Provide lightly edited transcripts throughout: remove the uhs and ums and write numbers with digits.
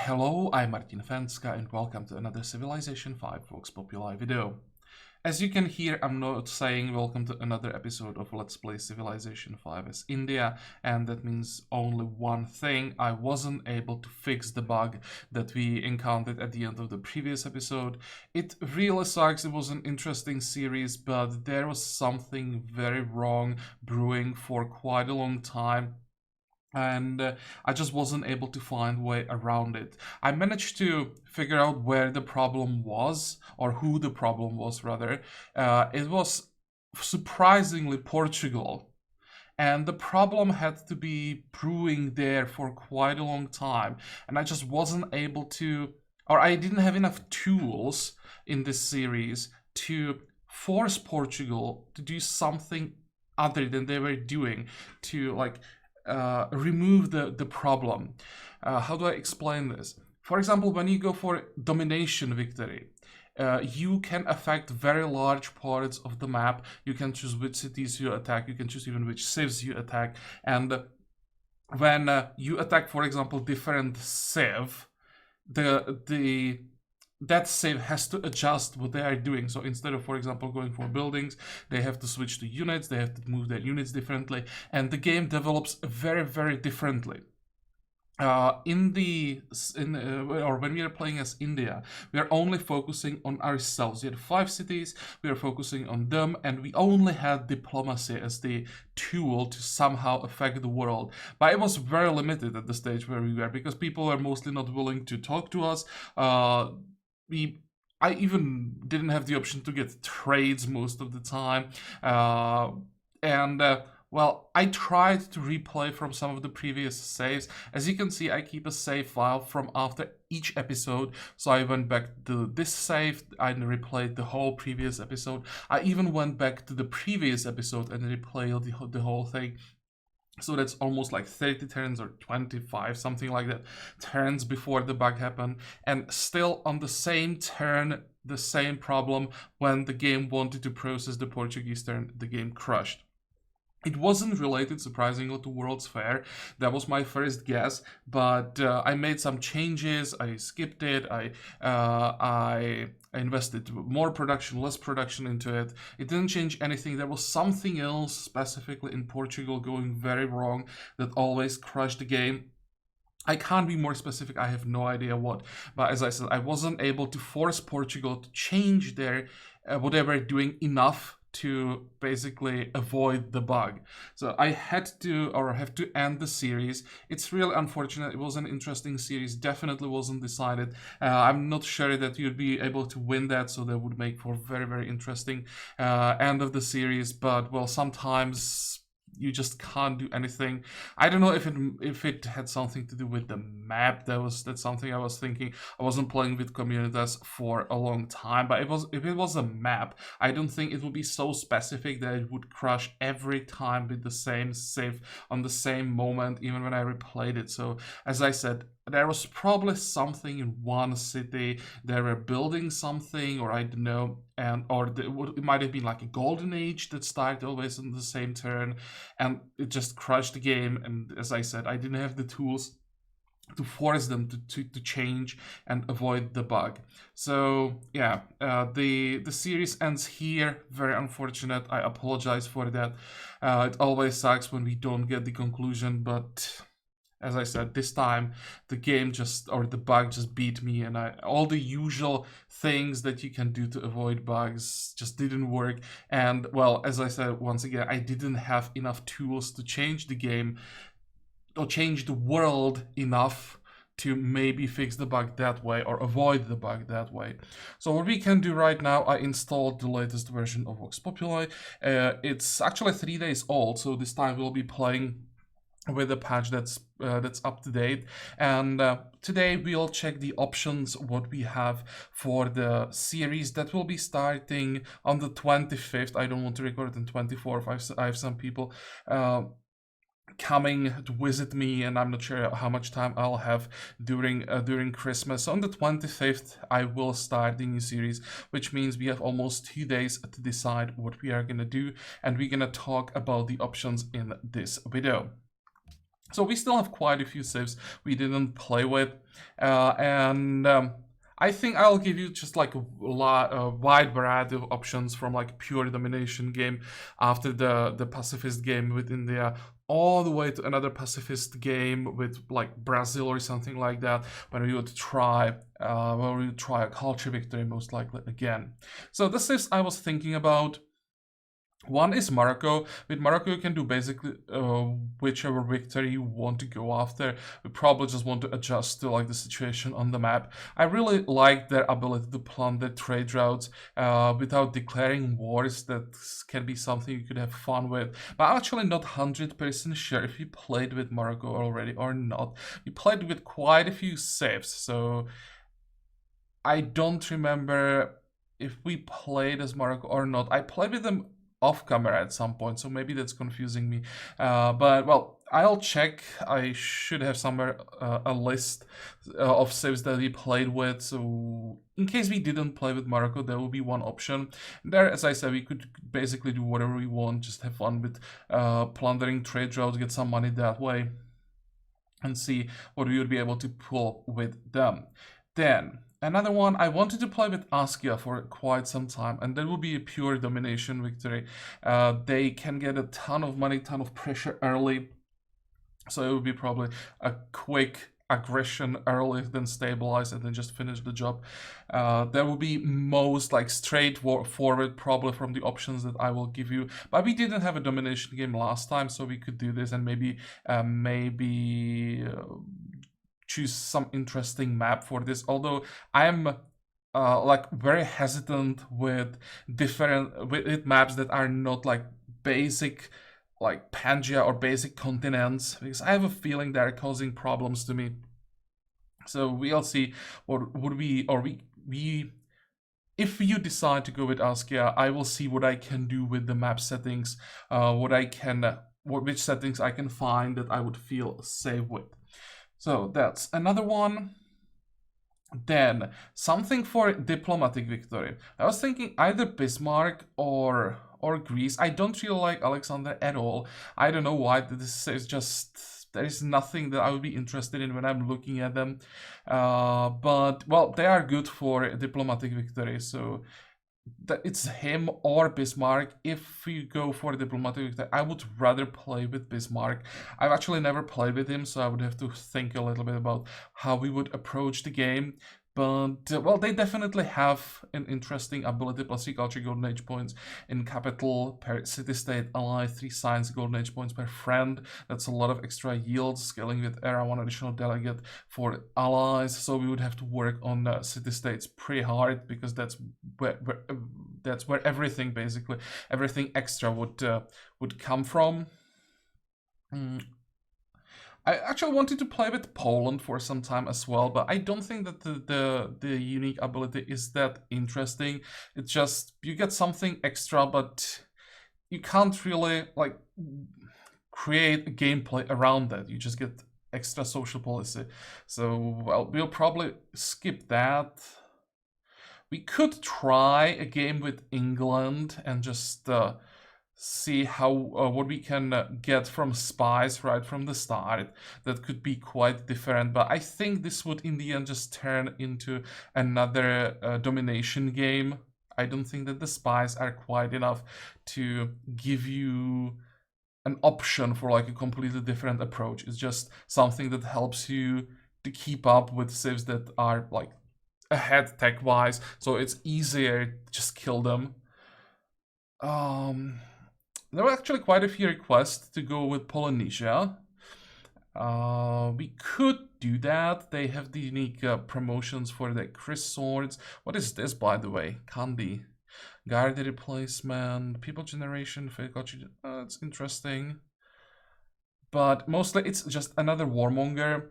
Hello, I'm Martin Fencka and welcome to another Civilization 5 Vox Populi video. As you can hear, I'm not saying welcome to another episode of Let's Play Civilization 5 as India, and that means only one thing. I wasn't able to fix the bug that we encountered at the end of the previous episode. It really sucks. It was an interesting series, but there was something very wrong brewing for quite a long time. And I just wasn't able to find a way around it. I managed to figure out where the problem was, or who the problem was rather. It was surprisingly Portugal. And the problem had to be brewing there for quite a long time. And I just wasn't able to, or I didn't have enough tools in this series to force Portugal to do something other than they were doing to remove the problem. How do I explain this? For example, when you go for domination victory, you can affect very large parts of the map. You can choose which cities you attack. You can choose even which civs you attack. And when you attack, for example, different civ, that civ has to adjust what they are doing. So instead of, for example, going for buildings, they have to switch to units, they have to move their units differently, and the game develops very, very differently. When we are playing as India, we are only focusing on ourselves. We had 5 cities, we are focusing on them, and we only had diplomacy as the tool to somehow affect the world. But it was very limited at the stage where we were, because people were mostly not willing to talk to us. I even didn't have the option to get trades most of the time. Well, I tried to replay from some of the previous saves. As you can see, I keep a save file from after each episode. So I went back to this save and replayed the whole previous episode. I even went back to the previous episode and replayed the whole thing. So that's almost like 30 turns or 25, something like that, turns before the bug happened. And still on the same turn, the same problem, when the game wanted to process the Portuguese turn, the game crashed. It wasn't related, surprisingly, to World's Fair. That was my first guess, but I made some changes. I skipped it. I invested more production, less production into it. It didn't change anything. There was something else, specifically in Portugal, going very wrong that always crashed the game. I can't be more specific. I have no idea what. But as I said, I wasn't able to force Portugal to change their what they were doing enough to basically avoid the bug. So I had to, or have to, end the series. It's really unfortunate. It was an interesting series, definitely wasn't decided. I'm not sure that you'd be able to win that, so that would make for very, very interesting end of the series. But well, sometimes you just can't do anything. I don't know if it had something to do with the map. That's something I was thinking. I wasn't playing with Communitas for a long time, but if it was a map, I don't think it would be so specific that it would crash every time with the same save on the same moment, even when I replayed it. So as I said, there was probably something in one city. They were building something, or I don't know, it might have been like a golden age that started always on the same turn, and it just crashed the game. And as I said, I didn't have the tools to force them to change and avoid the bug. So yeah, the series ends here. Very unfortunate. I apologize for that. It always sucks when we don't get the conclusion, but as I said, this time the bug just beat me, and all the usual things that you can do to avoid bugs just didn't work. And well, as I said, once again, I didn't have enough tools to change the game or change the world enough to maybe fix the bug that way or avoid the bug that way. So what we can do right now, I installed the latest version of Vox Populi. It's actually 3 days old, so this time we'll be playing with a patch that's up to date. And today we'll check the options, what we have for the series that will be starting on the 25th. I don't want to record it on 24th. I have some people coming to visit me, and I'm not sure how much time I'll have during Christmas. On the 25th, I will start the new series, which means we have almost 2 days to decide what we are gonna do, and we're gonna talk about the options in this video. So we still have quite a few saves we didn't play with, and I think I'll give you just like a wide variety of options from like pure domination game after the pacifist game with India all the way to another pacifist game with like Brazil or something like that, when we would try a culture victory most likely again. So the saves I was thinking about. One is Morocco. With Morocco, you can do basically whichever victory you want to go after. We probably just want to adjust to like the situation on the map. I really like their ability to plunder trade routes without declaring wars. That can be something you could have fun with. But I'm actually not 100% sure if you played with Morocco already or not. We played with quite a few saves, so I don't remember if we played as Morocco or not. I played with them off camera at some point, so maybe that's confusing me. But well, I'll check. I should have somewhere a list of saves that we played with. So in case we didn't play with Morocco, there will be one option. There, as I said, we could basically do whatever we want, just have fun with plundering trade routes, get some money that way, and see what we would be able to pull with them. Then another one, I wanted to play with Askia for quite some time, and that will be a pure domination victory. They can get a ton of money, ton of pressure early, so it would be probably a quick aggression early, then stabilize, and then just finish the job. That will be most like straightforward, probably from the options that I will give you. But we didn't have a domination game last time, so we could do this and maybe choose some interesting map for this. Although I'm like very hesitant with with maps that are not like basic like Pangea or basic continents, because I have a feeling they're causing problems to me. So we'll see what would we if you decide to go with Askia, I will see what I can do with the map settings, which settings I can find that I would feel safe with. So that's another one. Then something for diplomatic victory. I was thinking either Bismarck or Greece. I don't really like Alexander at all. I don't know why. This is just, there is nothing that I would be interested in when I'm looking at them. But well, they are good for diplomatic victory. So that it's him or Bismarck. If you go for diplomatic victory, I would rather play with Bismarck. I've actually never played with him, so I would have to think a little bit about how we would approach the game. But well, they definitely have an interesting ability: +3 culture golden age points in capital per city-state ally, 3 science golden age points per friend. That's a lot of extra yield. Scaling with era, 1 additional delegate for allies. So we would have to work on city-states pretty hard, because that's where everything, basically everything extra would come from. I actually wanted to play with Poland for some time as well, but I don't think that the unique ability is that interesting. It's just you get something extra, but you can't really like create a gameplay around that. You just get extra social policy. So well, we'll probably skip that. We could try a game with England and just see how what we can get from spies right from the start. That could be quite different, but I think this would in the end just turn into another domination game. I don't think that the spies are quite enough to give you an option for like a completely different approach. It's just something that helps you to keep up with civs that are like ahead tech wise, so it's easier to just kill them. There were actually quite a few requests to go with Polynesia. We could do that. They have the unique promotions for the Chris swords. What is this, by the way? Candy. Guard replacement, people generation, it's interesting. But mostly it's just another warmonger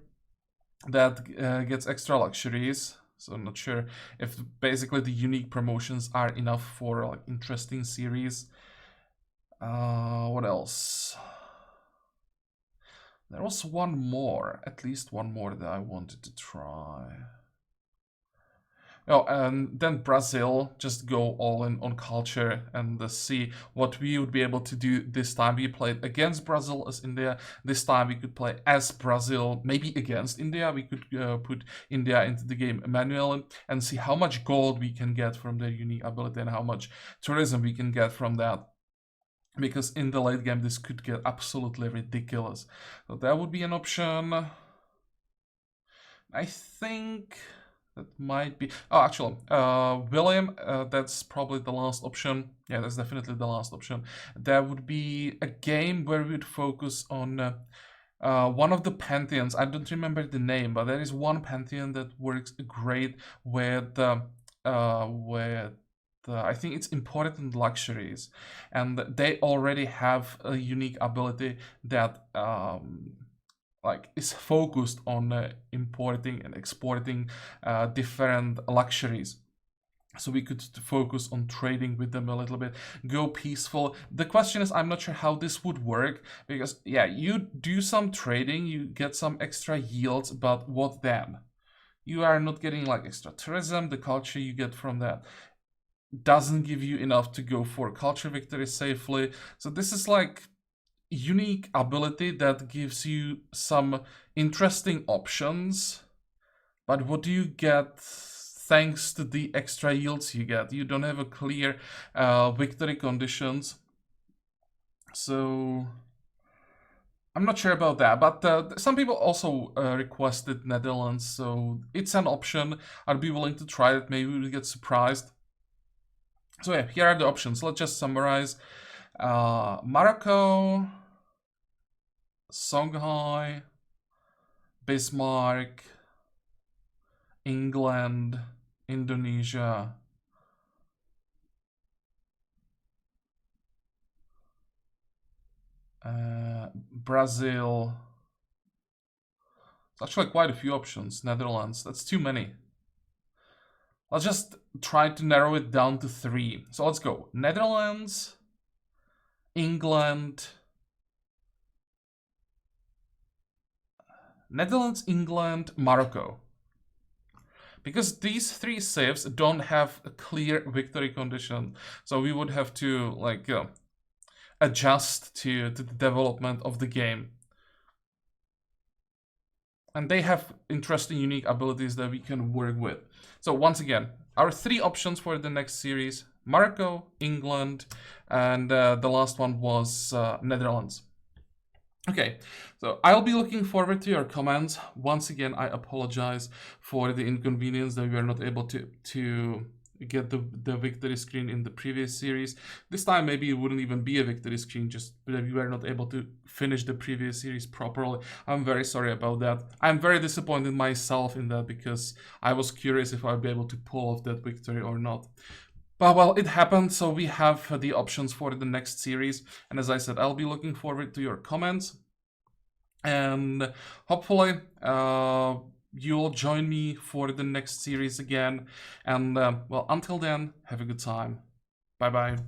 that gets extra luxuries. So I'm not sure if basically the unique promotions are enough for like interesting series. What else? There was one more, at least one more that I wanted to try. Oh, and then Brazil, just go all in on culture and see what we would be able to do this time. We played against Brazil as India. This time we could play as Brazil, maybe against India. We could put India into the game manually and see how much gold we can get from their unique ability and how much tourism we can get from that. Because in the late game, this could get absolutely ridiculous. So that would be an option. I think that might be... Oh, actually, William, that's probably the last option. Yeah, that's definitely the last option. That would be a game where we would focus on one of the pantheons. I don't remember the name, but there is one pantheon that works great with I think it's important luxuries, and they already have a unique ability that like is focused on importing and exporting different luxuries. So we could focus on trading with them a little bit, go peaceful. The question is, I'm not sure how this would work, because yeah, you do some trading, you get some extra yields, but what then? You are not getting like extra tourism. The culture you get from that doesn't give you enough to go for culture victory safely. So this is like unique ability that gives you some interesting options, but what do you get thanks to the extra yields you get? You don't have a clear victory conditions, so I'm not sure about that. But some people also requested Netherlands, so it's an option. I'd be willing to try it. Maybe we'll get surprised. So yeah, here are the options. Let's just summarize. Morocco, Songhai, Bismarck, England, Indonesia, Brazil. It's actually quite a few options. Netherlands, that's too many. Let's just try to narrow it down to 3. So let's go. Netherlands, England, Morocco. Because these 3 saves don't have a clear victory condition, so we would have to like adjust to the development of the game. And they have interesting, unique abilities that we can work with. So once again, our 3 options for the next series: Morocco, England, and the last one was Netherlands. Okay, so I'll be looking forward to your comments. Once again, I apologize for the inconvenience that we were not able to get the victory screen in the previous series. This time maybe it wouldn't even be a victory screen, just that we were not able to finish the previous series properly. I'm very sorry about that. I'm very disappointed myself in that, because I was curious if I'd be able to pull off that victory or not. But well, it happened, so we have the options for the next series. And as I said, I'll be looking forward to your comments. And hopefully you'll join me for the next series again. And well, until then, have a good time. Bye-bye.